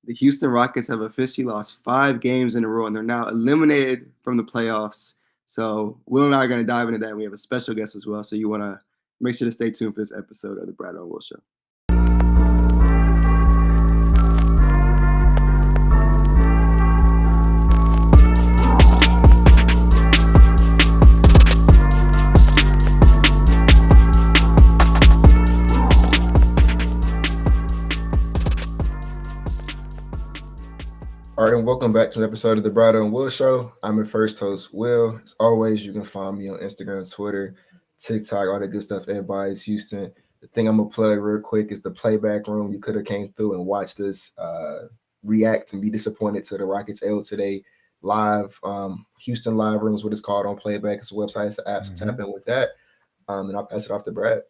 The Houston Rockets have officially lost 5 games in a row, and they're now eliminated from the playoffs. So Will and I are going to dive into that. We have a special guest as well, so you want to make sure to stay tuned for this episode of the Bradeaux and Will Show. All right, and welcome back to an episode of the Bradeaux and Will Show. I'm your first host, Will. As always, you can find me on Instagram, Twitter, TikTok, all that good stuff. Everybody's Houston. The thing I'm going to plug real quick is the playback room. You could have came through and watched us react and be disappointed to the Rockets L today. Live, Houston Live Room is what it's called on playback. It's a website, it's an app, so tap in with that. And I'll pass it off to Brad.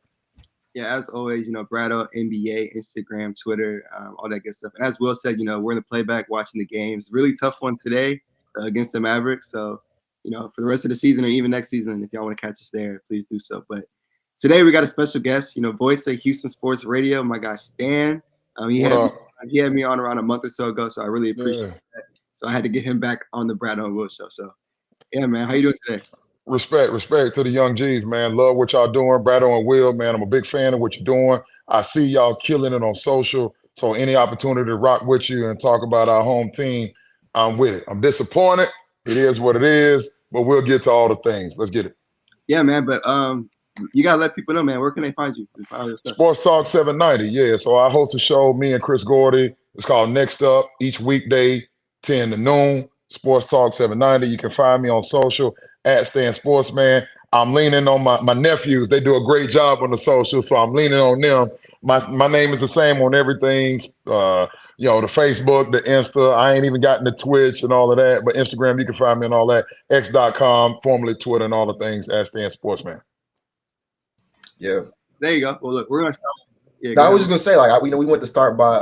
Yeah, as always, Bradeaux, NBA, Instagram, Twitter, all that good stuff. And as Will said, we're in the playback watching the games. Really tough one today against the Mavericks. So, for the rest of the season or even next season, if y'all want to catch us there, please do so. But today we got a special guest, voice of Houston Sports Radio, my guy Stan. He had me on around a month or so ago, so I really appreciate that. So I had to get him back on the Bradeaux and Will Show. So, yeah, man, how you doing today? Respect to the young G's, man. Love what y'all doing, Bradeaux and Will, man. I'm a big fan of what you're doing. I see y'all killing it on social. So any opportunity to rock with you and talk about our home team, I'm with it. I'm disappointed. It is what it is, but we'll get to all the things. Let's get it. Yeah, man. But you gotta let people know, man. Where can they find you? Sports Talk 790. Yeah. So I host a show, me and Chris Gordy. It's called Next Up, each weekday, 10 to noon. Sports Talk 790. You can find me on social at Stan Sportsman. I'm leaning on my nephews. They do a great job on the social, so I'm leaning on them. My name is the same on everything. The Facebook, the Insta. I ain't even gotten the Twitch and all of that, but Instagram, you can find me on all that. X.com, formerly Twitter, and all the things at Stan Sportsman. Yeah. There you go. Well, look, we're gonna start. Yeah, I was just gonna say, we went to start by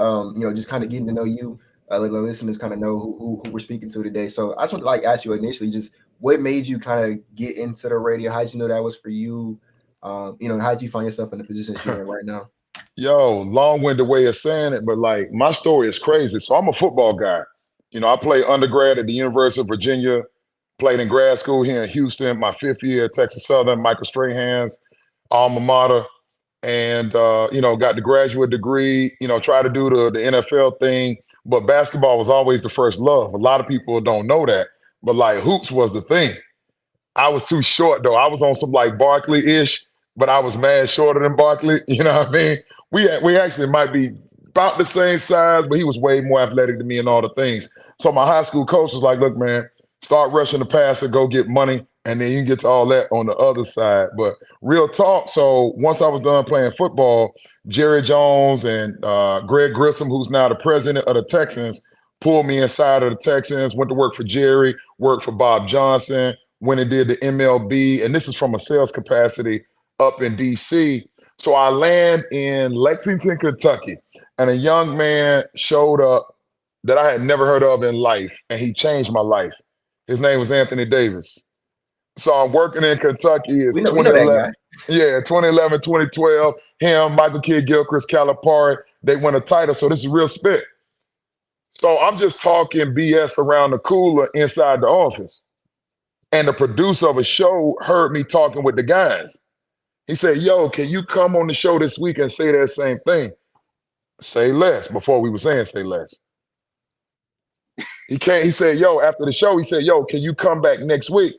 just kind of getting to know you. Let the listeners kind of know who we're speaking to today. So I just want to ask you initially, just what made you kind of get into the radio? How did you know that was for you? How did you find yourself in the position that you're in right now? Yo, long-winded way of saying it, but my story is crazy. So I'm a football guy. I played undergrad at the University of Virginia, played in grad school here in Houston, my 5th year at Texas Southern, Michael Strahan's alma mater, and got the graduate degree, tried to do the NFL thing, but basketball was always the first love. A lot of people don't know that, but hoops was the thing. I was too short though. I was on some Barkley-ish, but I was mad shorter than Barkley. You know what I mean? We actually might be about the same size, but he was way more athletic than me and all the things. So my high school coach was like, look, man, start rushing the passer, go get money, and then you can get to all that on the other side. But real talk, so once I was done playing football, Jerry Jones and Greg Grissom, who's now the president of the Texans, pulled me inside of the Texans, went to work for Jerry, worked for Bob Johnson, went and did the MLB, and this is from a sales capacity up in D.C. So I land in Lexington, Kentucky, and a young man showed up that I had never heard of in life, and he changed my life. His name was Anthony Davis. So I'm working in Kentucky. It's 2011. Yeah, 2011, 2012. Him, Michael Kidd-Gilchrist, Calipari, they won a title. So this is real spit. So I'm just talking BS around the cooler inside the office. And the producer of a show heard me talking with the guys. He said, yo, can you come on the show this week and say that same thing? Say less, before we were saying say less. He said, yo, after the show, he said, yo, can you come back next week?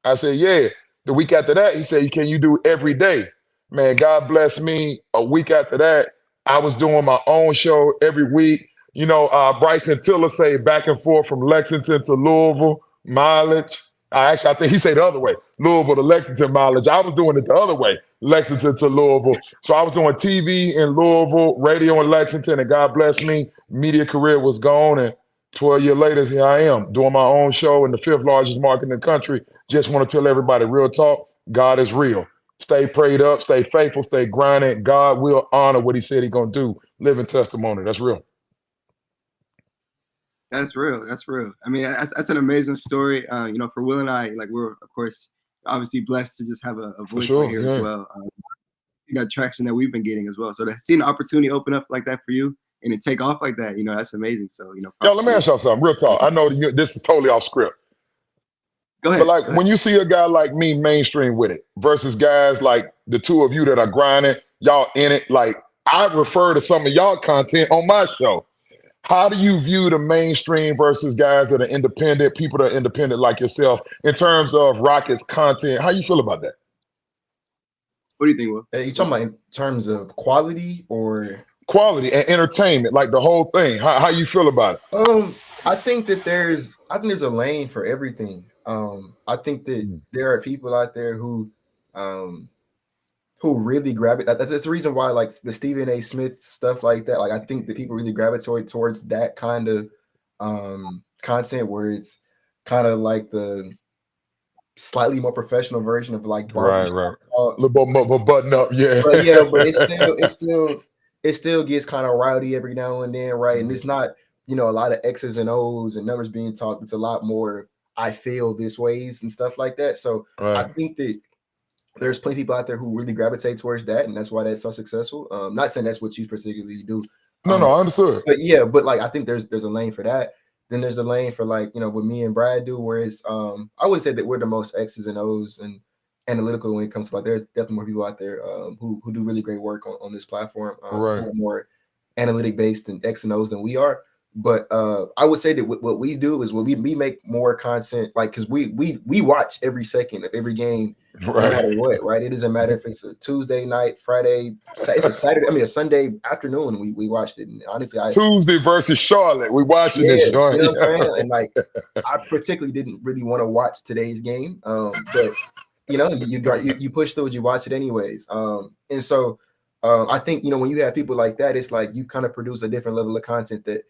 I said, yeah. The week after that, he said, can you do every day? Man, God bless me. A week after that, I was doing my own show every week. Bryson Tiller say back and forth from Lexington to Louisville, mileage. I think he said the other way, Louisville to Lexington mileage. I was doing it the other way, Lexington to Louisville. So I was doing TV in Louisville, radio in Lexington, and God bless me, media career was gone. And 12 years later, here I am doing my own show in the 5th largest market in the country. Just want to tell everybody, real talk, God is real. Stay prayed up, stay faithful, stay grinding. God will honor what he said he's going to do. Living testimony. That's real. That's real. That's real. I mean, that's an amazing story. For Will and I, we're, of course, obviously blessed to just have a voice right here as well. See that traction that we've been getting as well. So to see an opportunity open up like that for you, and it take off like that, that's amazing. So, Yo, props let to me you. ask y'all something real talk. I know this is totally off script. Go ahead. But like Go ahead. when you see a guy like me mainstream with it versus guys like the two of you that are grinding, y'all in it. Like I refer to some of y'all content on my show. How do you view the mainstream versus guys that are independent, people that are independent like yourself, in terms of Rockets content? How you feel about that? What do you think, Will? Are you talking about in terms of quality or quality and entertainment, like the whole thing? How you feel about it? I think there's a lane for everything. I think that there are people out there who really grab it. That's the reason why, like the Stephen A. Smith stuff like that. Like I think that people really gravitate towards that kind of content where it's kind of like the slightly more professional version of like barbershop talk. A little more button up, yeah. But yeah, but it still gets kind of rowdy every now and then, right? And it's not, a lot of X's and O's and numbers being talked. It's a lot more I feel this ways and stuff like that. So I think that there's plenty of people out there who really gravitate towards that, and that's why that's so successful. Not saying that's what you particularly do. No, I understood. But yeah, but like I think there's a lane for that. Then there's the lane for like, what me and Brad do, where it's I wouldn't say that we're the most X's and O's and analytical when it comes to like there's definitely more people out there who do really great work on this platform, who are more analytic based and X and O's than we are. But I would say that what we do is we make more content, like because we watch every second of every game, no matter what, right? It doesn't matter if it's a Tuesday night, Friday, it's a Saturday, a Sunday afternoon. We watched it, and honestly, Tuesday versus Charlotte, we watching this joint. You know what I'm saying? And like, I particularly didn't really want to watch today's game, but you push through it, you watch it anyways. And so I think when you have people like that, it's like you kind of produce a different level of content that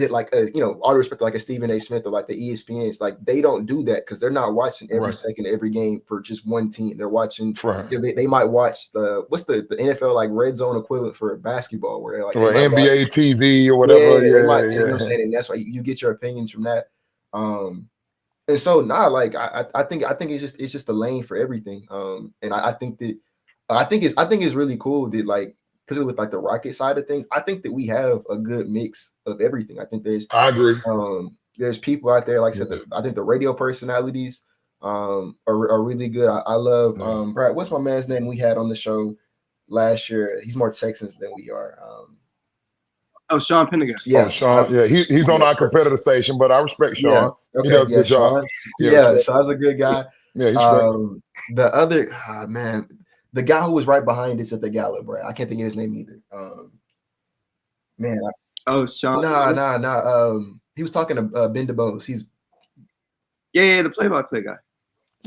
like all the respect to like a Stephen A. Smith or like the ESPNs, like they don't do that because they're not watching every second of every game for just one team. They're watching. They might watch the NFL like red zone equivalent for basketball, where like NBA TV or whatever. You know what I'm saying? And that's why you get your opinions from that. And so like I think it's just a lane for everything. And I think it's really cool that like, particularly with like the Rocket side of things, I think that we have a good mix of everything. I think I agree. There's people out there, like I said, I think the radio personalities are really good. I love Brad. What's my man's name we had on the show last year? He's more Texans than we are. Sean Pendergast. Yeah, Sean. Yeah, he's on our competitor station, but I respect Sean. Yeah. Okay. He does a good job. Sean's a good guy. Yeah, he's the other man. The guy who was right behind us at the gala, bro. I can't think of his name either. Sean. Nah. He was talking to Ben DeBose. He's the play-by-play guy.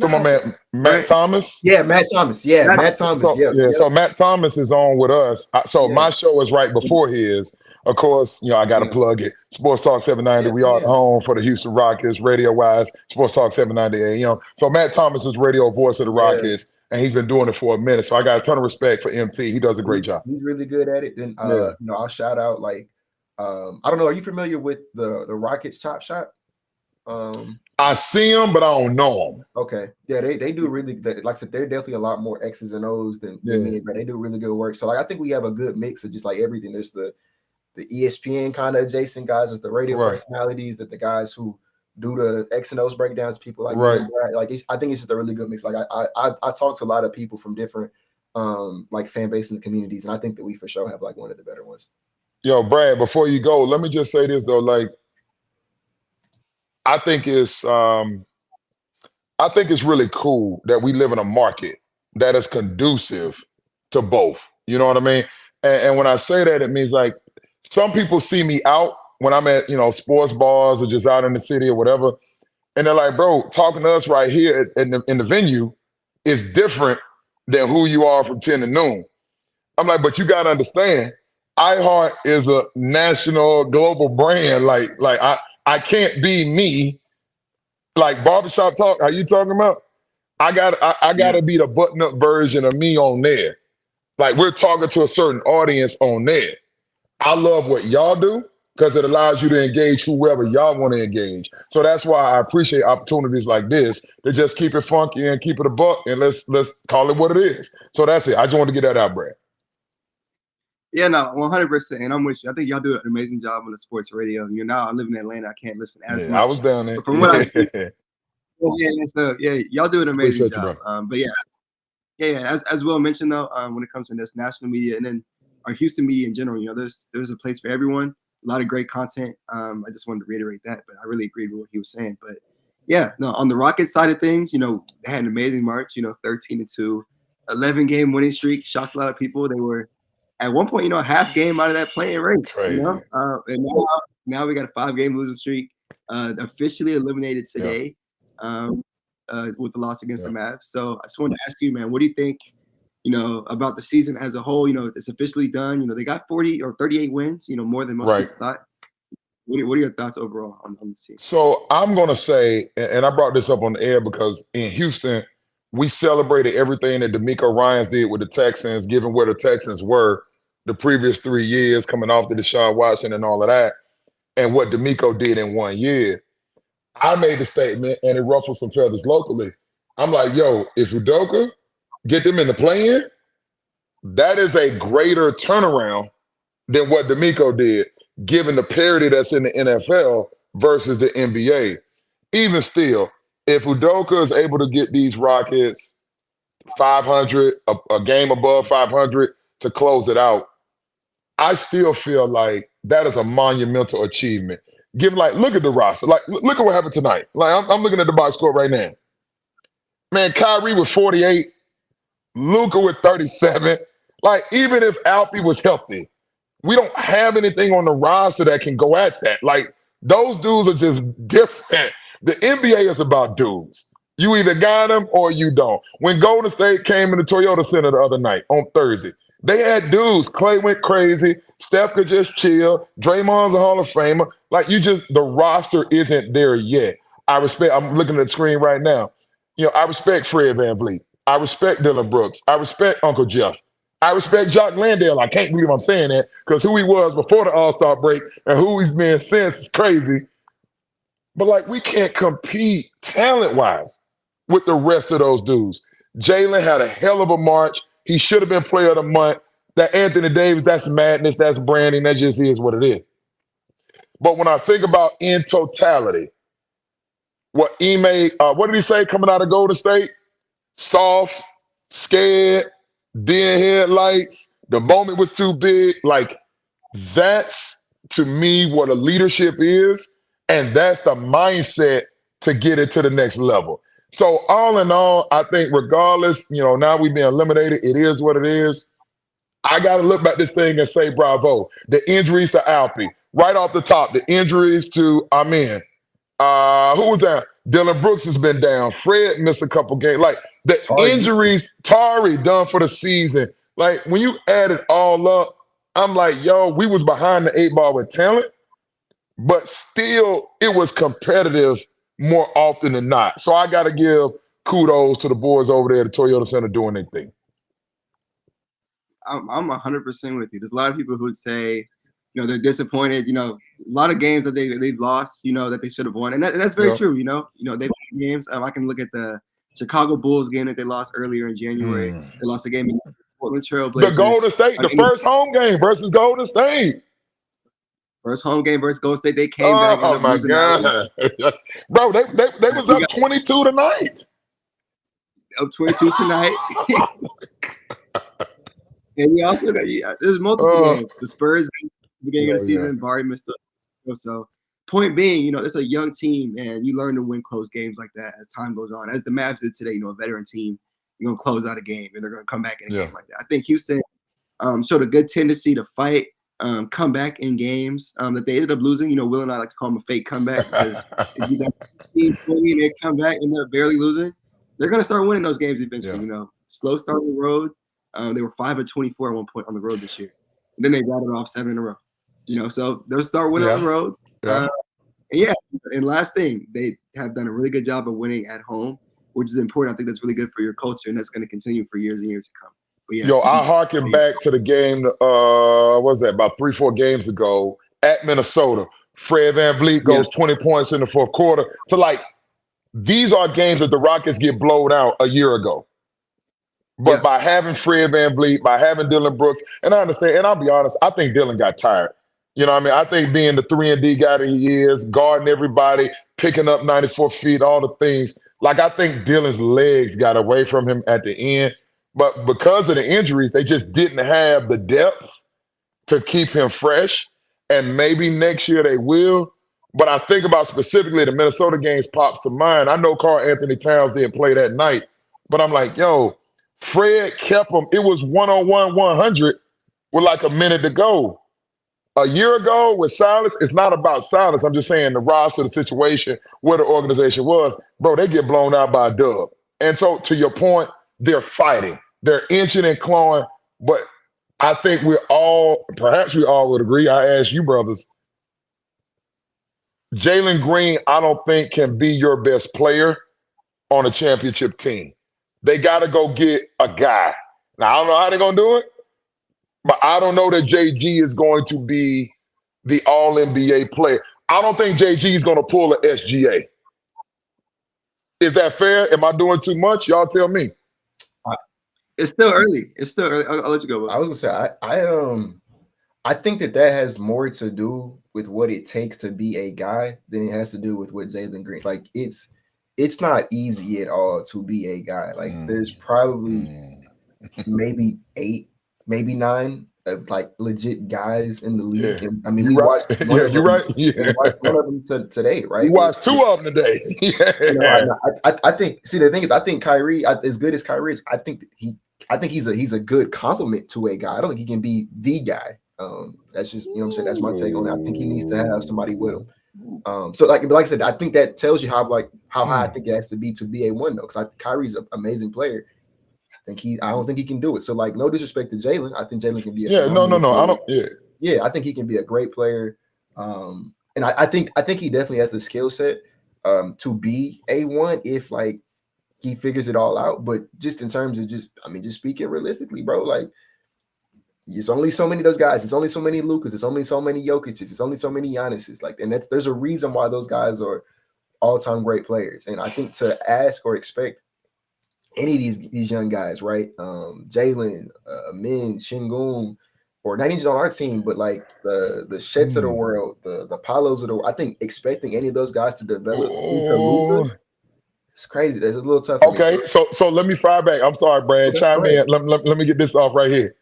So my man Matt Thomas. Yeah, Matt Thomas. Yeah, Matt Thomas. So Matt Thomas is on with us. My show is right before his. Of course, I got to plug it. Sports Talk 790. We are at home for the Houston Rockets, radio-wise. Sports Talk 790 AM. So Matt Thomas is radio voice of the Rockets. And he's been doing it for a minute. So I got a ton of respect for MT. He does a great job. He's really good at it. Then I'll shout out like I don't know, are you familiar with the Rockets Chop Shop? I see him, but I don't know him. Okay. Yeah, they do really, like I said, they're definitely a lot more X's and O's than me, but they do really good work. So like I think we have a good mix of just like everything. There's the ESPN kind of adjacent guys, with the radio personalities, that the guys who do the X and O's breakdowns, people like like I think it's just a really good mix. Like I talk to a lot of people from different like fan bases and communities, and I think that we for sure have like one of the better ones. Yo, Brad, before you go, let me just say this though. Like, I think it's really cool that we live in a market that is conducive to both. You know what I mean? And when I say that, it means like some people see me out when I'm at, sports bars or just out in the city or whatever. And they're like, bro, talking to us right here in the venue is different than who you are from 10 to noon. I'm like, but you got to understand, iHeart is a national, global brand. Like I can't be me. Like barbershop talk, how you talking about? I gotta be the button-up version of me on there. Like we're talking to a certain audience on there. I love what y'all do, because it allows you to engage whoever y'all want to engage. So that's why I appreciate opportunities like this to just keep it funky and keep it a buck, and let's call it what it is. So that's it. I just want to get that out, Brad. Yeah, no, 100%. And I'm with you. I think y'all do an amazing job on the sports radio. Now I live in Atlanta. I can't listen as Yeah, I was much. down there. But from what I see, Yeah. so y'all do an amazing Appreciate you, job. bro. But yeah. As Will mentioned though, when it comes to this national media and then our Houston media in general, there's a place for everyone. A lot of great content. I just wanted to reiterate that, but I really agreed with what he was saying. But yeah, no, on the Rockets side of things, they had an amazing March. 13-2, 11-game winning streak. Shocked a lot of people. They were at one point, a half game out of that playing race. Crazy. And now we got a 5-game losing streak. Officially eliminated today. With the loss against the Mavs. So I just wanted to ask you, man, what do you think, about the season as a whole? It's officially done. They got 40 or 38 wins, more than most people thought. What are your thoughts overall on the team? So I'm going to say, and I brought this up on the air because in Houston, we celebrated everything that D'Amico Ryans did with the Texans, given where the Texans were the previous 3 years, coming off the Deshaun Watson and all of that, and what D'Amico did in 1 year. I made the statement, and it ruffled some feathers locally. I'm like, yo, if Udoka get them in the play-in, that is a greater turnaround than what D'Amico did, given the parity that's in the NFL versus the NBA. Even still, if Udoka is able to get these Rockets 500, a game above 500 to close it out, I still feel like that is a monumental achievement. Look at the roster. Look at what happened tonight. I'm looking at the box score right now. Man, Kyrie with 48, Luka with 37. Even if Alfie was healthy, we don't have anything on the roster that can go at that. Those dudes are just different. The NBA is about dudes. You either got them or you don't. When Golden State came in the Toyota Center the other night on Thursday, they had dudes. Clay went crazy. Steph could just chill. Draymond's a Hall of Famer. The roster isn't there yet. I'm looking at the screen right now. I respect Fred VanVleet. I respect Dylan Brooks. I respect Uncle Jeff. I respect Jock Landale. I can't believe I'm saying that because who he was before the All-Star break and who he's been since is crazy. But we can't compete talent-wise with the rest of those dudes. Jalen had a hell of a March. He should have been player of the month. That Anthony Davis, that's madness, that's branding, that just is what it is. But when I think about in totality, what did he say coming out of Golden State? Soft, scared, deer headlights, the moment was too big. That's, to me, what a leadership is, and that's the mindset to get it to the next level. So all in all, I think regardless, now we've been eliminated, it is what it is. I got to look back this thing and say bravo. The injuries to Alfie, right off the top, the injuries to Amin. Who was that? Dylan Brooks has been down. Fred missed a couple games. Injuries, Tari done for the season. When you add it all up, I'm like, yo, we was behind the 8 ball with talent, but still it was competitive more often than not. So I got to give kudos to the boys over there at the Toyota Center doing their thing. I'm 100% with you. There's a lot of people who would say, they're disappointed. A lot of games that they've lost, that they should have won, and that's very true. They've won games. I can look at the Chicago Bulls game that they lost earlier in January. They lost a game against the Portland Trailblazers. The Golden State, the first home game versus Golden State. First home game versus Golden State, they came back. Oh my God, bro! They was up 22 tonight. Up 22 tonight. And we also got there's multiple games. The Spurs beginning of the season, Barry missed up. So point being, it's a young team, and you learn to win close games like that as time goes on. As the Mavs did today, a veteran team, you're gonna close out a game, and they're gonna come back in a game like that. I think Houston showed a good tendency to fight, come back in games that they ended up losing. Will and I like to call them a fake comeback because if you got teams winning, they come back and they're barely losing. They're gonna start winning those games eventually. Slow start on the road. They were 5 of 24 at one point on the road this year. And then they rattled off 7 in a row. So they'll start winning on the road. And last thing, they have done a really good job of winning at home, which is important. I think that's really good for your culture, and that's going to continue for years and years to come. But I harken back to the game, what was that, about 3-4 games ago at Minnesota. Fred VanVleet goes 20 points in the fourth quarter. These are games that the Rockets get blown out a year ago. But by having Fred VanVleet, by having Dylan Brooks, and I understand, and I'll be honest, I think Dylan got tired. You know what I mean? I think being the 3-and-D guy that he is, guarding everybody, picking up 94 feet, all the things, like I think Dylan's legs got away from him at the end. But because of the injuries, they just didn't have the depth to keep him fresh. And maybe next year they will. But I think about specifically the Minnesota games pops to mind. I know Karl Anthony Towns didn't play that night, but I'm like, yo, Fred kept him. It was 1-on-1, 100 with like a minute to go. A year ago with Silas, it's not about Silas. I'm just saying the roster, the situation, where the organization was. Bro, they get blown out by a dub. And so to your point, they're fighting. They're inching and clawing. But I think perhaps we all would agree. I ask you, brothers, Jalen Green, I don't think can be your best player on a championship team. They got to go get a guy. Now, I don't know how they're going to do it, but I don't know that JG is going to be the all-NBA player. I don't think JG is going to pull an SGA. Is that fair? Am I doing too much? Y'all tell me. It's still early. I'll let you go. I was gonna say I think that has more to do with what it takes to be a guy than it has to do with what Jalen Green. Like it's not easy at all to be a guy. Like there's probably maybe 8, maybe 9 of like legit guys in the league. Yeah. And, I mean, we watched you're right. Yeah. one of them today, right? We watched 2 of them today. Yeah. You know, I think. See, the thing is, I think Kyrie, as good as Kyrie is, I think he's a good complement to a guy. I don't think he can be the guy. That's just, you know what I'm saying? That's my take on it. I think he needs to have somebody with him. So like I said, I think that tells you how high I think it has to be a one though. Because Kyrie's an amazing player. I don't think he can do it. So like, no disrespect to Jalen. I think Jalen can be no. I don't. Yeah, I think he can be a great player. And I think he definitely has the skill set to be a one if like he figures it all out. But just in terms of just speaking realistically, bro, like it's only so many of those guys. It's only so many Lukas. It's only so many Jokic's. It's only so many Giannis's. Like, and there's a reason why those guys are all-time great players. And I think to ask or expect any of these young guys, right? Jalen, Min, Şengün, or not even just on our team, but like the Shets of the world, the Palos of the world. I think expecting any of those guys to develop into Luka, it's crazy. That's a little tough. Okay, so let me fire back. I'm sorry, Brad. Chime in. Let me get this off right here.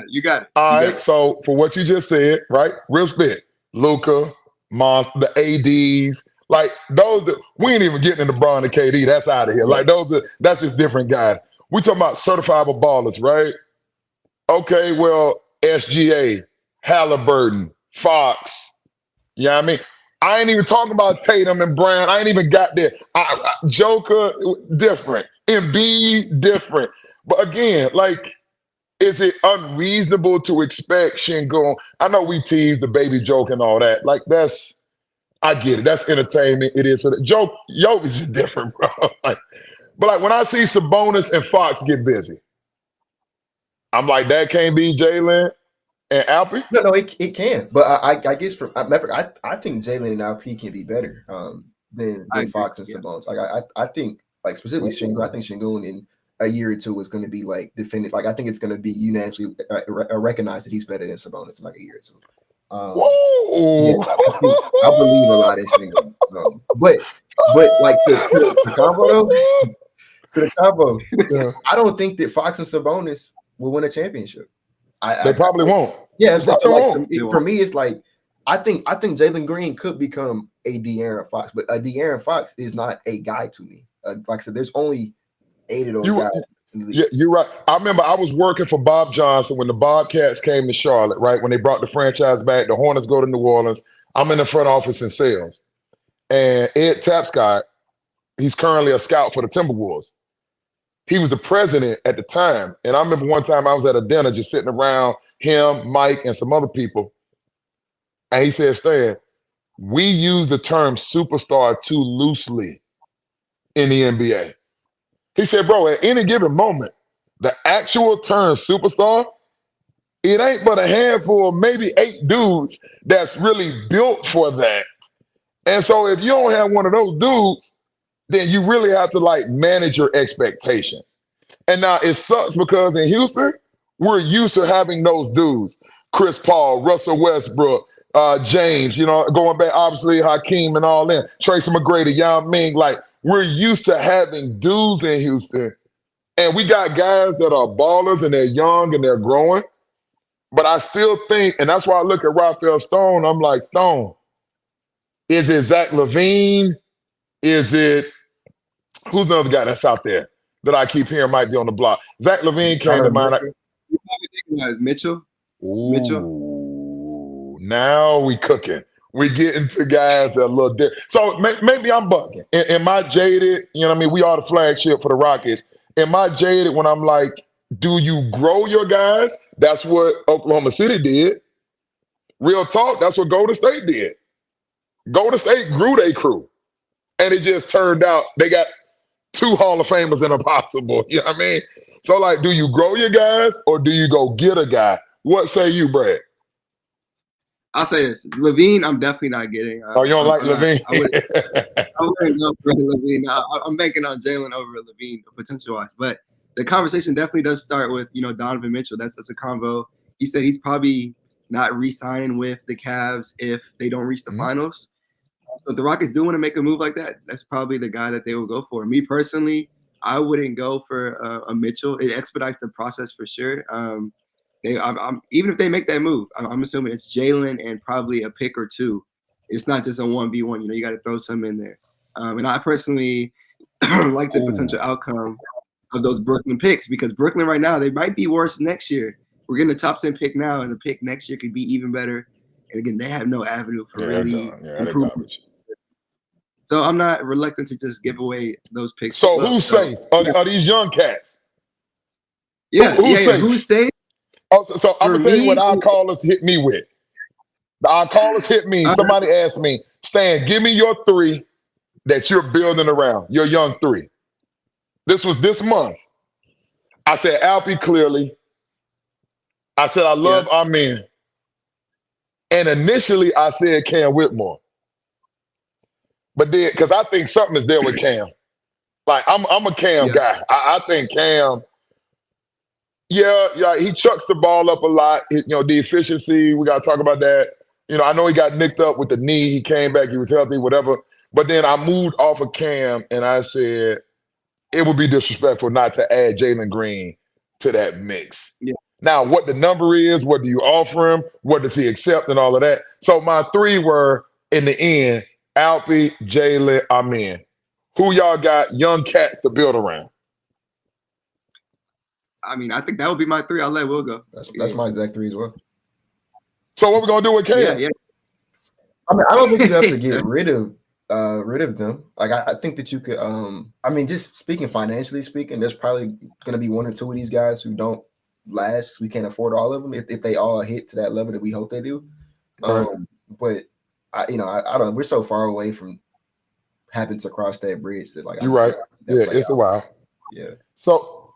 You got it. All right. So for what you just said, right? Real spit. Luka, Monster, the ADs, like those. We ain't even getting into Bron and KD. That's out of here. Like that's just different guys. We talking about certifiable ballers, right? Okay. Well, SGA, Halliburton, Fox. You know what I mean? I ain't even talking about Tatum and Brown. I ain't even got there. Joker, different. Embiid, different. But again, like, is it unreasonable to expect Şengün? I know we tease the baby joke and all that. Like, I get it. That's entertainment. It is for the joke. Is just different, bro. But like when I see Sabonis and Fox get busy, I'm like, that can't be Jalen and Alpy? No, it can. But I guess I think Jalen and Alpy can be better than Fox and Sabonis. Like I think like specifically Şengün. I think Şengün in a year or two is going to be like defended. Like I think it's going to be unanimously recognized that he's better than Sabonis in like a year or two. I believe a lot of Şengün. But like to the combo though, yeah. I don't think that Fox and Sabonis will win a championship. They probably won't. Yeah, for me, it's like I think Jalen Green could become a De'Aaron Fox, but a De'Aaron Fox is not a guy to me. Like I said, there's only 8 of those guys. Yeah, you're right. I remember I was working for Bob Johnson when the Bobcats came to Charlotte, right? When they brought the franchise back, the Hornets go to New Orleans. I'm in the front office in sales. And Ed Tapscott, he's currently a scout for the Timberwolves. He was the president at the time. And I remember one time I was at a dinner just sitting around him, Mike, and some other people. And he said, Stan, we use the term superstar too loosely in the NBA. He said, bro, at any given moment, the actual term superstar, it ain't but a handful, maybe 8 dudes that's really built for that. And so if you don't have one of those dudes, then you really have to like manage your expectations. And now it sucks because in Houston, we're used to having those dudes. Chris Paul, Russell Westbrook, James, going back, obviously, Hakeem and all that. Tracy McGrady, Yao Ming. Like, we're used to having dudes in Houston. And we got guys that are ballers and they're young and they're growing. But I still think, and that's why I look at Rafael Stone, I'm like, Stone, is it Zach LaVine? Is it, who's the other guy that's out there that I keep hearing might be on the block? Zach LaVine came to mind. You probably thinking about Mitchell. Ooh, now we cooking. We get into guys that are a little different. So maybe I'm bugging. Am I jaded? You know what I mean? We are the flagship for the Rockets. Am I jaded when I'm like, do you grow your guys? That's what Oklahoma City did. Real talk, that's what Golden State did. Golden State grew their crew. And it just turned out they got 2 Hall of Famers in a possible. You know what I mean? So, like, do you grow your guys or do you go get a guy? What say you, Brad? I'll say this. LaVine, I'm definitely not getting. You don't like LaVine? I wouldn't go for LaVine. I'm banking on Jalen over LaVine, potential-wise. But the conversation definitely does start with, Donovan Mitchell. That's a convo. He said he's probably not re-signing with the Cavs if they don't reach the finals. So if the Rockets do want to make a move like that, that's probably the guy that they will go for. Me personally, I wouldn't go for a Mitchell. It expedites the process for sure. Even if they make that move, I'm assuming it's Jalen and probably a pick or 2. It's not just a 1v1. You got to throw some in there. And I personally like the potential outcome of those Brooklyn picks because Brooklyn right now, they might be worse next year. We're getting a top 10 pick now, and the pick next year could be even better. And again, they have no avenue for really improvement. So I'm not reluctant to just give away those picks. So who's safe? Are these young cats? Yeah, who's safe? Oh, so I'm gonna tell you what our callers hit me with. Our callers hit me. Somebody asked me, Stan, give me your 3 that you're building around, your young 3. This was this month. I said Alpy clearly. I said I love Amen. And initially I said Cam Whitmore. But then, because I think something is there with Cam. Like, I'm a Cam guy. I think Cam, he chucks the ball up a lot. The efficiency, we got to talk about that. I know he got nicked up with the knee. He came back. He was healthy, whatever. But then I moved off of Cam, and I said it would be disrespectful not to add Jalen Green to that mix. Yeah. Now, what the number is, what do you offer him? What does he accept and all of that? So my 3 were, in the end, Alpy, Jalen, Amen. Who y'all got young cats to build around? I mean, I think that would be my 3. I'll let Will go. That's my exact 3 as well. So what we gonna do with Cam? Yeah. I mean, I don't think you have to get rid of them. Like, I think that you could. I mean, just financially speaking, there's probably gonna be 1 or 2 of these guys who don't last. We can't afford all of them if they all hit to that level that we hope they do. But I don't. We're so far away from having to cross that bridge that you're right. Yeah, it's a while. Yeah. So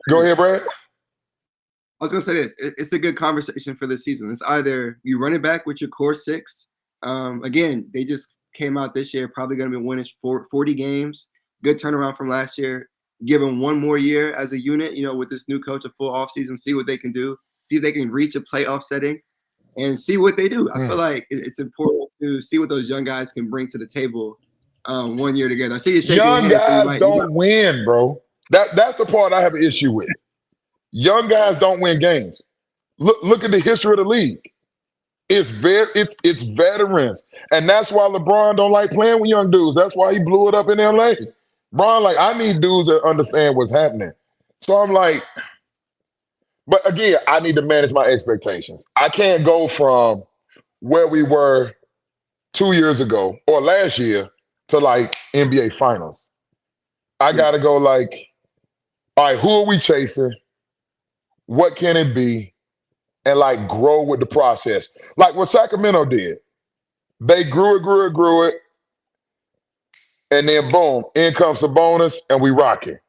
go ahead, Brad. I was gonna say this. It's a good conversation for this season. It's either you run it back with your core 6. Again, they just came out this year, probably gonna be winning 40 games. Good turnaround from last year. Give them 1 more year as a unit. With this new coach, a full offseason, see what they can do. See if they can reach a playoff setting. And see what they do. I feel like it's important to see what those young guys can bring to the table 1 year together. I see you shaking young your head, guys don't win, bro. That's the part I have an issue with. Young guys don't win games. Look at the history of the league. It's veterans, and that's why LeBron don't like playing with young dudes. That's why he blew it up in LA. Bron, like, I need dudes that understand what's happening. So I'm like. But again, I need to manage my expectations. I can't go from where we were 2 years ago or last year to like NBA Finals. I got to go like, all right, who are we chasing? What can it be? And like grow with the process. Like what Sacramento did. They grew it. And then boom, in comes the bonus and we rock it.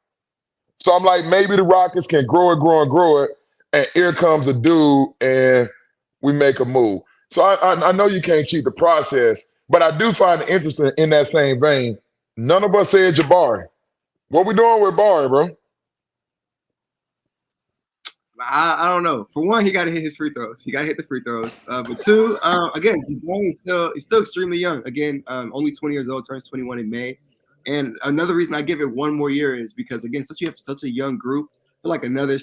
So I'm like, maybe the Rockets can grow it. And here comes a dude, and we make a move. So I know you can't cheat the process, but I do find it interesting in that same vein. None of us said Jabari. What we doing with Barry, bro? I don't know. For one, he got to hit his free throws. He got to hit the free throws. But two, again, Zion is still extremely young. Again, only 20 years old, turns 21 in May. And another reason I give it one more year is because again, since you have such a young group, for like another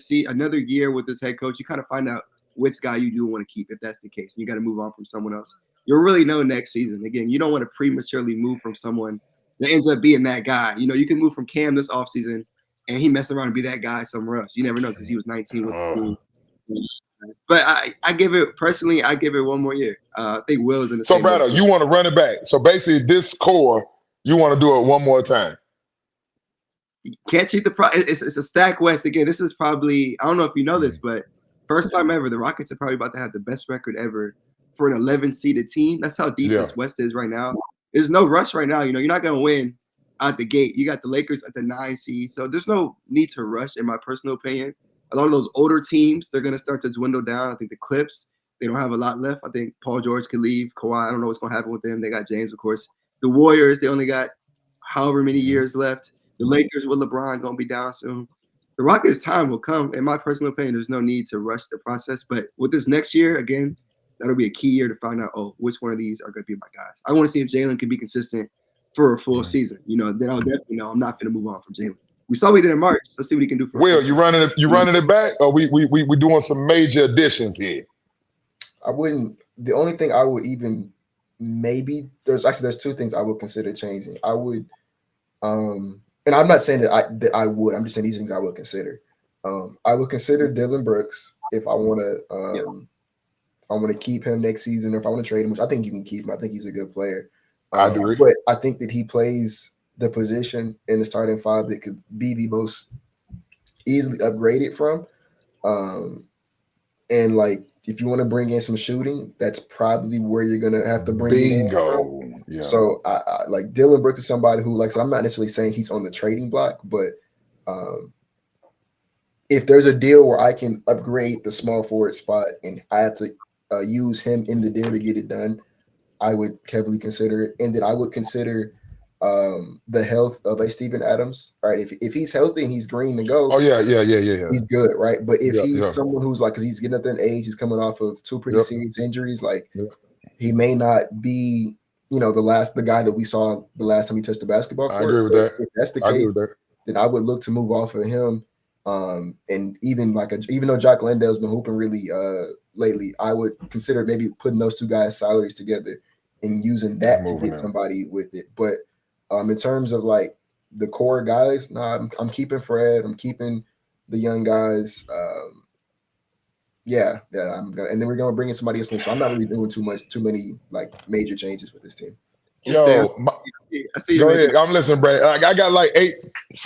year with this head coach, you kind of find out which guy you do want to keep if that's the case. And you got to move on from someone else. You'll really know next season. Again, you don't want to prematurely move from someone that ends up being that guy. You know, you can move from Cam this offseason and he messed around and be that guy somewhere else. You never know because he was 19 with the team. But I give it personally. I give it one more year. I think Will is in the So, same. Bradeaux, you want to run it back. So basically, this core, you want to do it one more time. Can't cheat the it's a stack West again. This is probably, I don't know if you know this, but first time ever, the Rockets are probably about to have the best record ever for an 11-seeded team. That's how deep this West is right now. There's no rush right now. You know, you're not gonna win out the gate. You got the Lakers at the 9 seed, so there's no need to rush, in my personal opinion. A lot of those older teams, they're gonna start to dwindle down. I think the Clips, they don't have a lot left. I think Paul George could leave. Kawhi, I don't know what's gonna happen with them. They got James, of course. The Warriors, they only got however many years left. The Lakers with LeBron gonna be down soon. The Rockets' time will come. In my personal opinion, there's no need to rush the process. But with this next year, again, that'll be a key year to find out, which one of these are gonna be my guys. I want to see if Jalen can be consistent for a full season. You know, then I'll definitely know I'm not gonna move on from Jalen. We saw what he did in March. Let's see what he can do for. Will, you running it back, or we doing some major additions here? I wouldn't. The only thing I would even maybe there's two things I would consider changing. I would, and I'm not saying that I would. I'm just saying these things I would consider. I would consider Dillon Brooks if I want to keep him next season, or if I want to trade him, which I think you can keep him. I think he's a good player. I agree. But I think that he plays the position in the starting five that could be the most easily upgraded from. And like, if you want to bring in some shooting, that's probably where you're gonna have to bring Bingo. in. Yeah. So I like Dillon Brooks is somebody who, like, so I'm not necessarily saying he's on the trading block, but if there's a deal where I can upgrade the small forward spot and I have to use him in the deal to get it done, I would heavily consider it. And then I would consider the health of a Steven Adams, right? If he's healthy and he's green to go, he's good, right? But if he's someone who's like, because he's getting up there in age, he's coming off of two pretty serious injuries, like he may not be, you know, the guy that we saw the last time he touched the basketball court. I agree with that. If that's the case, then I would look to move off of him. And even though Jock Landale's been hooping really lately, I would consider maybe putting those two guys' salaries together and using that to get somebody with it. But in terms of like the core guys, I'm keeping Fred. I'm keeping the young guys. I'm gonna, and then we're gonna bring in somebody else. So I'm not really doing too many like major changes with this team. Yo, I see. Go ahead. I'm listening, Brad. I got like 8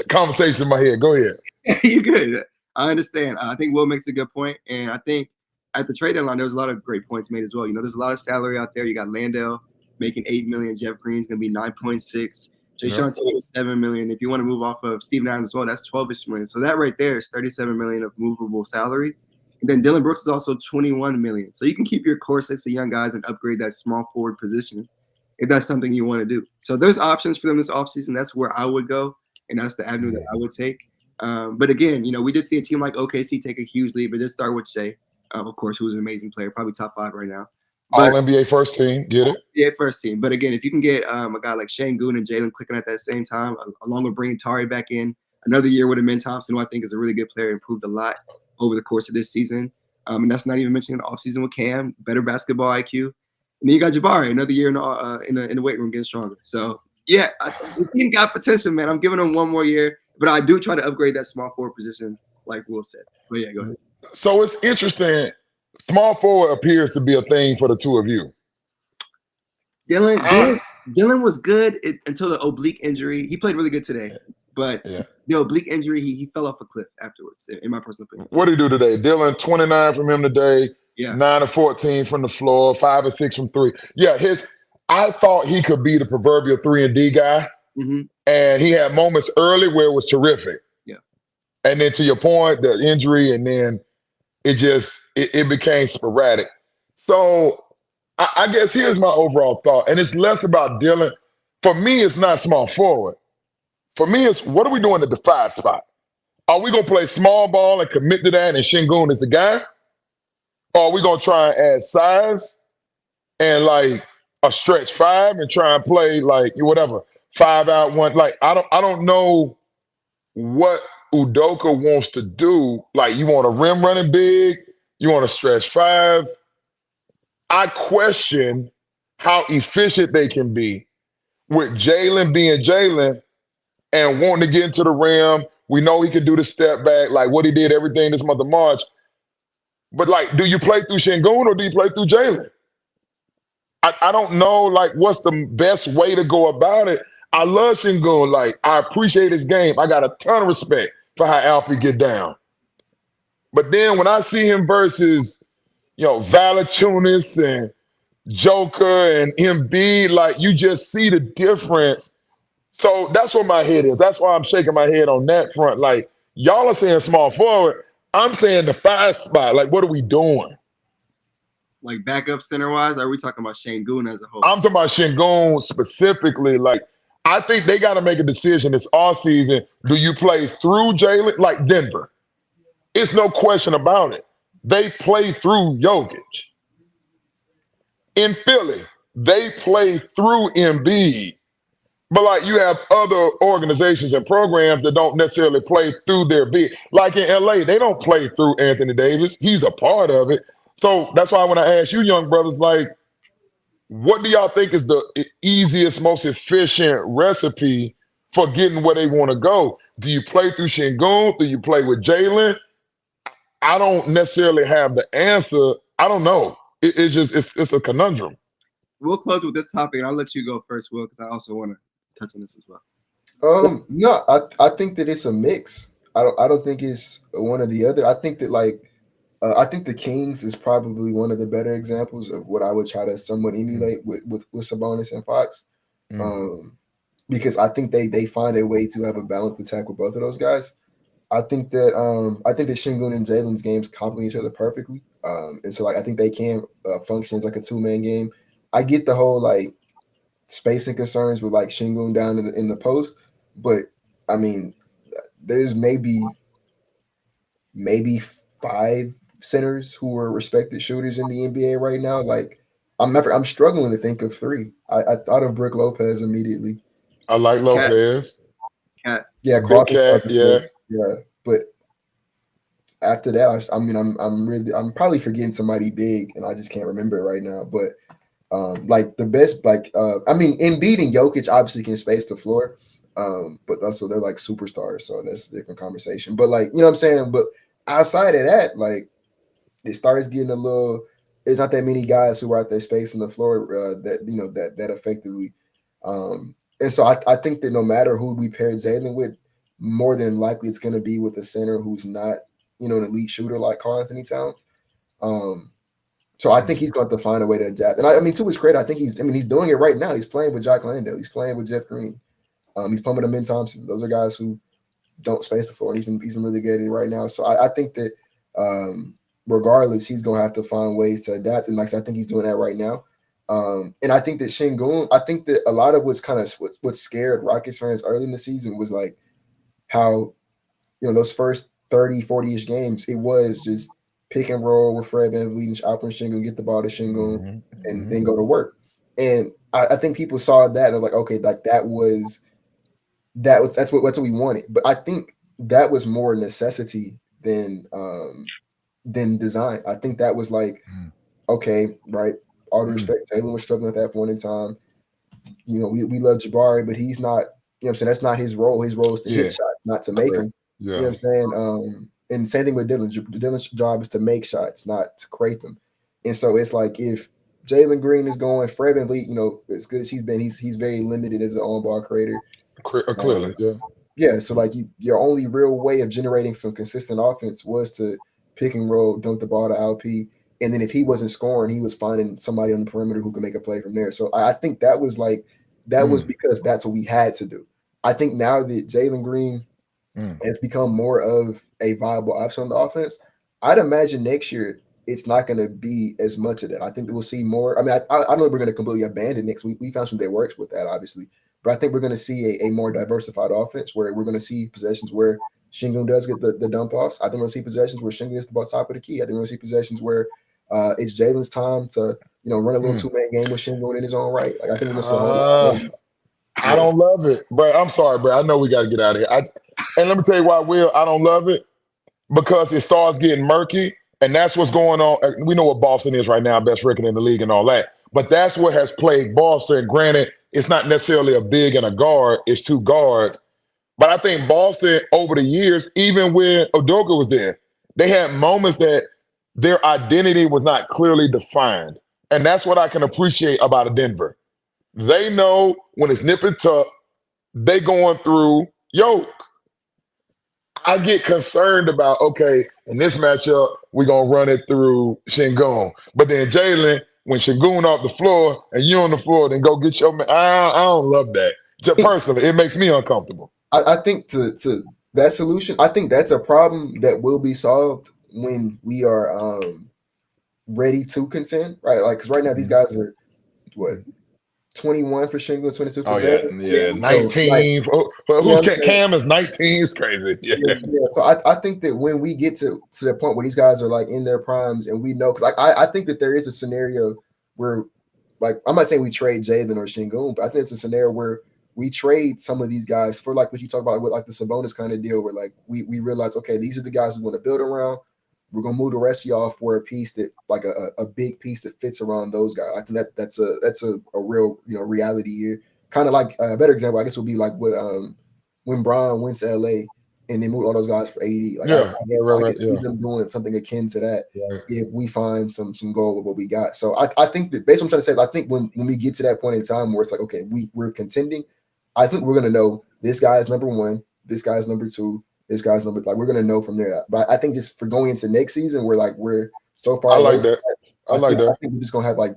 conversations in my head. Go ahead. You're good. I understand. I think Will makes a good point, and I think at the trade deadline, there was a lot of great points made as well. You know, there's a lot of salary out there. You got Landale making $8 million. Jeff Green's gonna be 9.6. Jay Sean Tate is $7 million. If you want to move off of Steven Adams as well, that's 12-ish million. So that right there is $37 million of movable salary. And then Dillon Brooks is also $21 million. So you can keep your core 6 of young guys and upgrade that small forward position if that's something you want to do. So there's options for them this offseason. That's where I would go, and that's the avenue that I would take. But again, you know, we did see a team like OKC take a huge lead, but it did start with Shea, of course, who's an amazing player, probably top 5 right now. All NBA first team, get it? Yeah, first team. But again, if you can get a guy like Şengün and Jalen clicking at that same time, along with bringing Tari back in, another year with Amin Thompson, who I think is a really good player, improved a lot over the course of this season. And that's not even mentioning the offseason with Cam, better basketball IQ. And then you got Jabari, another year in the weight room getting stronger. So, yeah, the team got potential, man. I'm giving them one more year. But I do try to upgrade that small forward position, like Will said. But, yeah, go ahead. So it's interesting. Small forward appears to be a thing for the two of you. Dillon was good until the oblique injury. He played really good today. But the oblique injury, he fell off a cliff afterwards, in my personal opinion. What did he do today? Dillon, 29 from him today. Yeah. 9 of 14 from the floor, 5 of 6 from 3. Yeah, I thought he could be the proverbial 3-and-D guy. Mm-hmm. And he had moments early where it was terrific. Yeah. And then to your point, the injury, and then it became sporadic. So I guess here's my overall thought. And it's less about Dillon. For me, it's not small forward. For me, it's what are we doing at the 5 spot? Are we gonna play small ball and commit to that and Şengün is the guy? Or are we gonna try and add size and like a stretch five and try and play like whatever, 5 out one? Like I don't know what Udoka wants to do. Like you want a rim running big, you want a stretch five. I question how efficient they can be with Jalen being Jalen and wanting to get into the rim. We know he can do the step back, like what he did everything this month of March. But like, do you play through Şengün or do you play through Jalen? I don't know, like, what's the best way to go about it. I love Şengün. Like, I appreciate his game. I got a ton of respect for how Alpi get down. But then when I see him versus, Valanciunas and Joker and Embiid, like, you just see the difference. So that's where my head is. That's why I'm shaking my head on that front. Like, y'all are saying small forward. I'm saying the 5 spot. Like, what are we doing? Like backup center wise, are we talking about Şengün as a whole? I'm talking about Şengün specifically. Like, I think they got to make a decision this offseason. Do you play through Jalen? Like Denver. It's no question about it. They play through Jokic. In Philly, they play through Embiid. But like you have other organizations and programs that don't necessarily play through their big. Like in LA, they don't play through Anthony Davis. He's a part of it. So that's why when I ask you young brothers, like, what do y'all think is the easiest, most efficient recipe for getting where they want to go? Do you play through Şengün? Do you play with Jalen? I don't necessarily have the answer. I don't know. It's a conundrum. We'll close with this topic, and I'll let you go first, Will, because I also want to touch on this as well. No, I think that it's a mix. I don't think it's one or the other. I think that I think the Kings is probably one of the better examples of what I would try to somewhat emulate with Sabonis and Fox, because I think they find a way to have a balanced attack with both of those guys. I think that Şengün and Jalen's games complement each other perfectly, and so like I think they can function as like a 2-man game. I get the whole like spacing concerns with like Şengün down in the post, but I mean, there's maybe 5 centers who are respected shooters in the NBA right now. Like I'm struggling to think of 3. I thought of Brook Lopez immediatally. I like Lopez. Cat. Yeah, Good Cat. Yeah. But after that, I'm probably forgetting somebody big, and I just can't remember it right now. But like the best, Embiid and Jokic obviously can space the floor, but also they're like superstars, so that's a different conversation. But like, you know what I'm saying? But outside of that, like it starts getting a little. There's not that many guys who are out there spacing the floor that effectively. And so I think that no matter who we pair Jalen with, more than likely it's going to be with a center who's not an elite shooter like Karl Anthony Towns. So I think he's going to find a way to adapt. And I mean, to his credit, I think he's doing it right now. He's playing with Jack Landale. He's playing with Jeff Green. He's playing with Amin Thompson. Those are guys who don't space the floor, and he's been really good at it right now. So I think that regardless, he's going to have to find ways to adapt. And like I said, I think he's doing that right now. And I think that Şengün, I think that a lot of what scared Rockets fans early in the season was like how, those first 30, 40-ish games, it was just pick and roll with Fred VanVleet and Alperen Şengün, get the ball to Şengün, and then go to work. And I think people saw that and they're like, okay, like that's what we wanted. But I think that was more necessity than design. I think that was like, okay, right. All due respect, Jalen was struggling at that point in time. We love Jabari, but he's not, I'm saying, that's not his role. His role is to hit shots, not to make them. Yeah. You know what I'm saying? And same thing with Dylan. Dylan's job is to make shots, not to create them. And so it's like if Jalen Green is going, Fred VanVleet, as good as he's been, he's very limited as an on-ball creator. Clearly, yeah. Yeah, so like your only real way of generating some consistent offense was to pick and roll, dunk the ball to LP. And then if he wasn't scoring, he was finding somebody on the perimeter who could make a play from there. So I think that was was because that's what we had to do. I think now that Jalen Green has become more of a viable option on the offense, I'd imagine next year it's not going to be as much of that. I think that we'll see more. I mean, I don't know if we're going to completely abandon next week. We found something that works with that, obviously. But I think we're going to see a more diversified offense where we're going to see possessions where Şengün does get the dump offs. I think we're going to see possessions where Şengün gets the ball top of the key. I think we're going to see possessions where it's Jalen's time to run a little 2-man game with Şengün in his own right. Like I think we're going to see a whole lot of I don't love it, bro. I'm sorry, bro. I know we got to get out of here. And let me tell you why, Will, I don't love it, because it starts getting murky, and that's what's going on. We know what Boston is right now, best record in the league and all that. But that's what has plagued Boston. Granted, it's not necessarily a big and a guard. It's two guards. But I think Boston, over the years, even when Udoka was there, they had moments that their identity was not clearly defined. And that's what I can appreciate about a Denver. They know when it's nip and tuck, they going through yoke. I get concerned about, okay, in this matchup, we're going to run it through Şengün. But then Jalen, when Şengün off the floor and you on the floor, then go get your man. I don't love that. Just personally, it makes me uncomfortable. I think to that solution, I think that's a problem that will be solved when we are ready to contend, right? Like, because right now these guys are, what, 21 for Şengün, 22 for Jalen? Yeah. 19. Who's Cam is 19. It's crazy. Yeah. So I think that when we get to the point where these guys are like in their primes and we know, because I think that there is a scenario where, like, I'm not saying we trade Jalen or Şengün, but I think it's a scenario where we trade some of these guys for, like, what you talk about with like the Sabonis kind of deal, where like we realize, okay, these are the guys we want to build around. We're gonna move the rest of y'all for a piece that, like, a big piece that fits around those guys. I think that's a real reality here. Kind of like a better example, I guess, would be like when Bron went to LA and they moved all those guys for AD. Like, I can see them doing something akin to that if we find some goal with what we got. So I think that, based on what I'm trying to say, I think when we get to that point in time where it's like, okay, we're contending, I think we're gonna know this guy is number one, this guy's number two, this guy's number, like, we're gonna know from there. But I think just for going into next season, we're so far. I like that. I think we're just gonna have like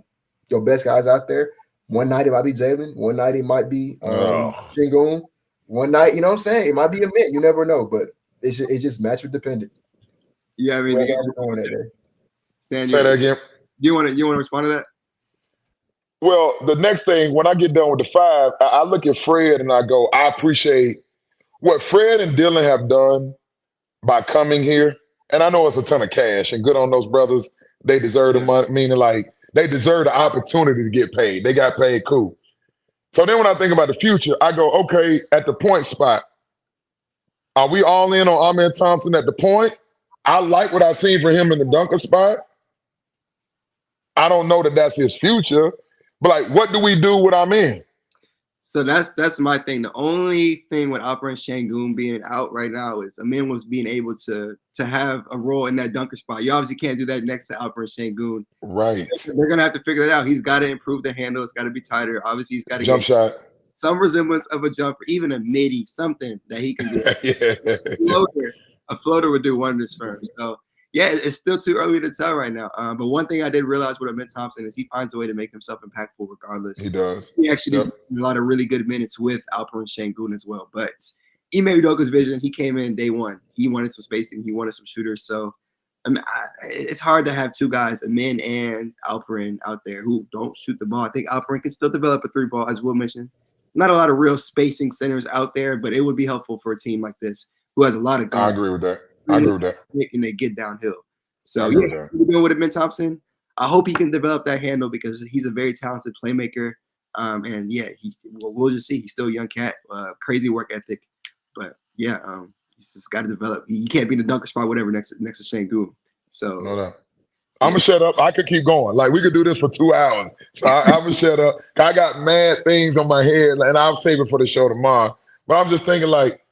your best guys out there. One night it might be Jalen. One night it might be Şengün. One night, you know what I'm saying? It might be a Mint. You never know, but it's just matchup dependent. Yeah, I mean, Stan, say that again. Do you want to respond to that? Well, the next thing, when I get done with the five, I look at Fred and I go, I appreciate what Fred and Dylan have done by coming here. And I know it's a ton of cash, and good on those brothers. They deserve the money, meaning like they deserve the opportunity to get paid. They got paid, cool. So then when I think about the future, I go, okay, at the point spot, are we all in on Amen Thompson at the point? I like what I've seen for him in the dunker spot. I don't know that that's his future, but like, what do we do with Amen? So that's my thing. The only thing with Alperen Şengün being out right now is Amen was being able to have a role in that dunker spot. You obviously can't do that next to Alperen Şengün. Right. So they're gonna have to figure that out. He's got to improve the handle. It's got to be tighter. Obviously, he's got to jump get shot, some resemblance of a jumper, even a midi, something that he can do. A floater would do wonders for him. So yeah, it's still too early to tell right now. But one thing I did realize with Amen Thompson is he finds a way to make himself impactful regardless. He does. He actually does a lot of really good minutes with Alperen Şengün as well. But Ime Udoka's vision, he came in day one. He wanted some spacing. He wanted some shooters. So I mean, it's hard to have two guys, Amen and Alperen, out there who don't shoot the ball. I think Alperen can still develop a three ball, as Will mentioned. Not a lot of real spacing centers out there, but it would be helpful for a team like this who has a lot of guys. I agree with that. And they get downhill. So yeah, we're doing with Amen Thompson. I hope he can develop that handle because he's a very talented playmaker. And yeah, we'll just see. He's still a young cat, crazy work ethic. But yeah, he's just got to develop. He can't be in the dunker spot, whatever, next to Şengün. So no doubt. I'm gonna shut up. I could keep going. Like, we could do this for 2 hours. So I'm gonna shut up. I got mad things on my head, and I'll save it for the show tomorrow. But I'm just thinking, like,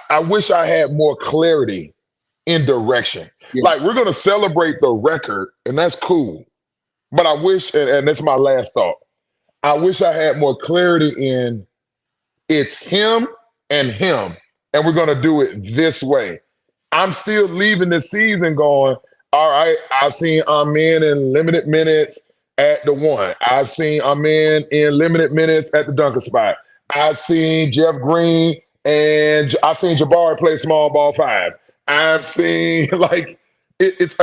I wish I had more clarity in direction. Yeah. Like, we're gonna celebrate the record, and that's cool. But I wish, and that's my last thought, I wish I had more clarity in it's him, and we're gonna do it this way. I'm still leaving this season going, all right, I've seen Amen in limited minutes at the one. I've seen Amen in limited minutes at the dunker spot. I've seen Jeff Green and I've seen Jabari play small ball 5. I've seen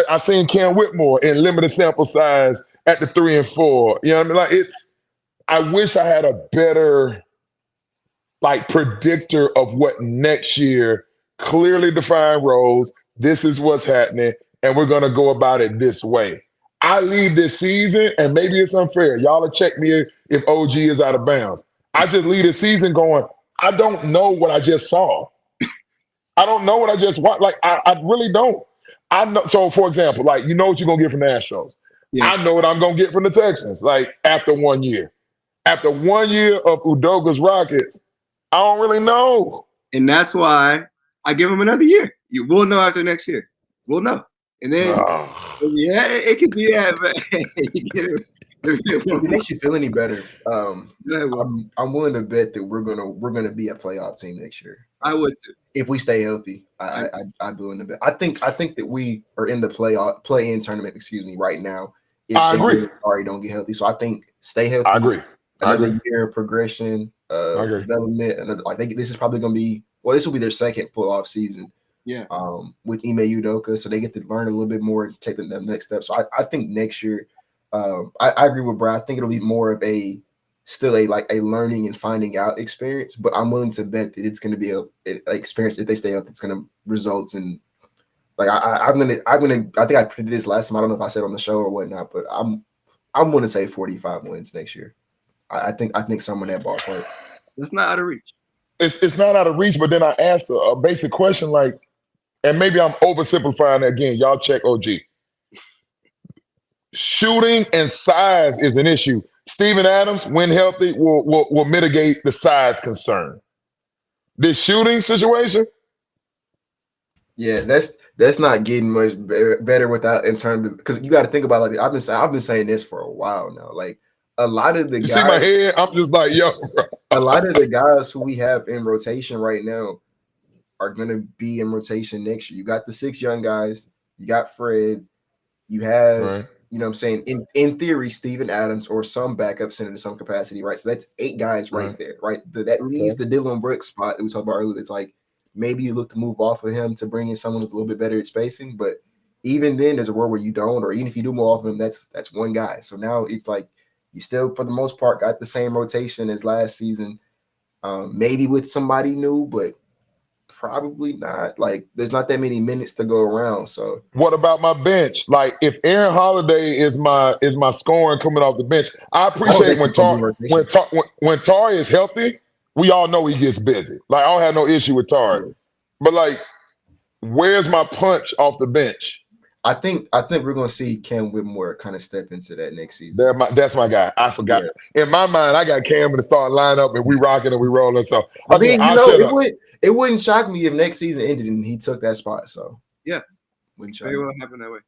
I've seen Cam Whitmore in limited sample size at the 3 and 4. You know what I mean? Like, I wish I had a better like predictor of what next year, clearly defined roles. This is what's happening, and we're gonna go about it this way. I leave this season, and maybe it's unfair. Y'all will check me if OG is out of bounds. I just leave the season going, I don't know what I just saw. I don't know what I just watched. Like, I really don't. I know. So, for example, like, you know what you're going to get from the Astros. Yeah. I know what I'm going to get from the Texans, like, after 1 year. After 1 year of Udoka's Rockets, I don't really know. And that's why I give him another year. You will know after next year. We'll know. And then, yeah, it could be that, but if it makes you feel any better, I'm willing to bet that we're gonna be a playoff team next year. I would too. If we stay healthy, I'd be willing to bet. I think that we are in the play-in tournament, right now. If I agree. Sorry, don't get healthy. So I think stay healthy. I agree. Another year of progression, development. This is probably gonna be this will be their second full off season. Yeah. With Ime Udoka, so they get to learn a little bit more and take them next step. So I think next year, I agree with Brad. I think it'll be more of a learning and finding out experience. But I'm willing to bet that it's going to be an experience if they stay up. It's going to result in I think I predicted this last time. I don't know if I said on the show or whatnot, but I'm going to say 45 wins next year. I think someone that ballpark. That's not out of reach. It's not out of reach. But then I asked a basic question, like. And maybe I'm oversimplifying it again. Y'all check OG. Shooting and size is an issue. Steven Adams, when healthy, will mitigate the size concern. The shooting situation? Yeah, that's not getting much better without in terms of, because you got to think about, like, I've been saying this for a while now. Like, a lot of the guys. See my head? I'm just like, yo. A lot of the guys who we have in rotation right now are going to be in rotation next year. You got the 6 young guys. You got Fred. You have, you know what I'm saying, in theory, Steven Adams or some backup center to some capacity, right? So that's 8 guys right there, right? That leaves the Dylan Brooks spot that we talked about earlier. It's like maybe you look to move off of him to bring in someone who's a little bit better at spacing. But even then, there's a world where you don't, or even if you do move off of him, that's one guy. So now it's like you still, for the most part, got the same rotation as last season, maybe with somebody new, but probably not. Like, there's not that many minutes to go around. So what about my bench? Like, if Aaron Holiday is my scoring coming off the bench, I appreciate when Tari is healthy. We all know he gets busy. Like, I don't have no issue with Tari, but like, where's my punch off the bench? I think we're gonna see Cam Whitmore kind of step into that next season. That's my guy. I forgot. Yeah. In my mind, I got Cam in the starting lineup, and we rocking and we rolling. So I mean, it wouldn't shock me if next season ended and he took that spot. So yeah, wouldn't shock very me. well happen that way.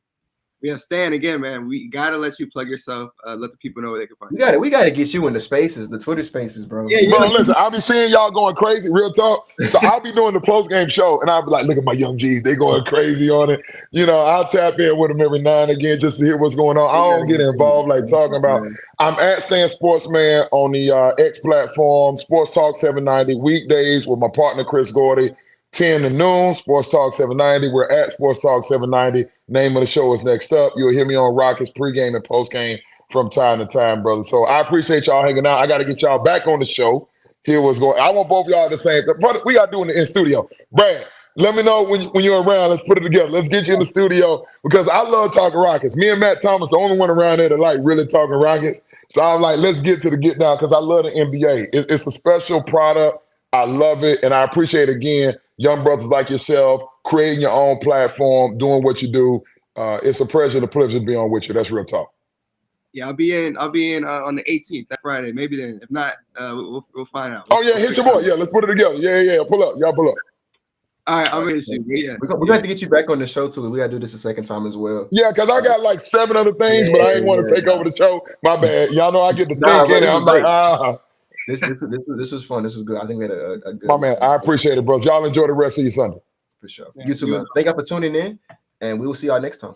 Yeah, Stan, again, man, we gotta let you plug yourself. Let the people know where they can find you. We gotta get you in the spaces, the Twitter spaces, bro. Yeah, bro, listen, I'll be seeing y'all going crazy, real talk. So I'll be doing the post-game show, and I'll be like, look at my young G's, they going crazy on it. You know, I'll tap in with them every now and again just to hear what's going on. I don't get involved like talking about. I'm at Stan Sportsman on the X platform, Sports Talk 790, weekdays with my partner Chris Gordy. 10 to noon, Sports Talk 790. We're at Sports Talk 790. Name of the show is next up. You'll hear me on Rockets pregame and postgame from time to time, brother. So I appreciate y'all hanging out. I got to get y'all back on the show. Hear what's going on. I want both of y'all the same. Brother, we got to do it in studio. Brad, let me know when you're around. Let's put it together. Let's get you in the studio because I love talking Rockets. Me and Matt Thomas, the only one around there that like really talking Rockets. So I'm like, let's get to the get down because I love the NBA. It's a special product. I love it. And I appreciate, again, young brothers like yourself, creating your own platform, doing what you do. It's a pleasure to be on with you. That's real talk. Yeah, I'll be in on the 18th, that Friday. Maybe then. If not, we'll find out. Oh, yeah, hit your boy. Yeah, let's put it together. Yeah. Pull up. Y'all pull up. All right, I'm ready to shoot. Yeah. We're going to have to get you back on the show, too. We got to do this a second time as well. Yeah, because I got like 7 other things, but I ain't want to take over the show. My bad. Y'all know I get to thinking. I'm like, This was fun. This was good. I think we had a good. My man, I appreciate it, bro. Y'all enjoy the rest of your Sunday. For sure. Yeah, you too, man. Thank you for tuning in, and we will see y'all next time.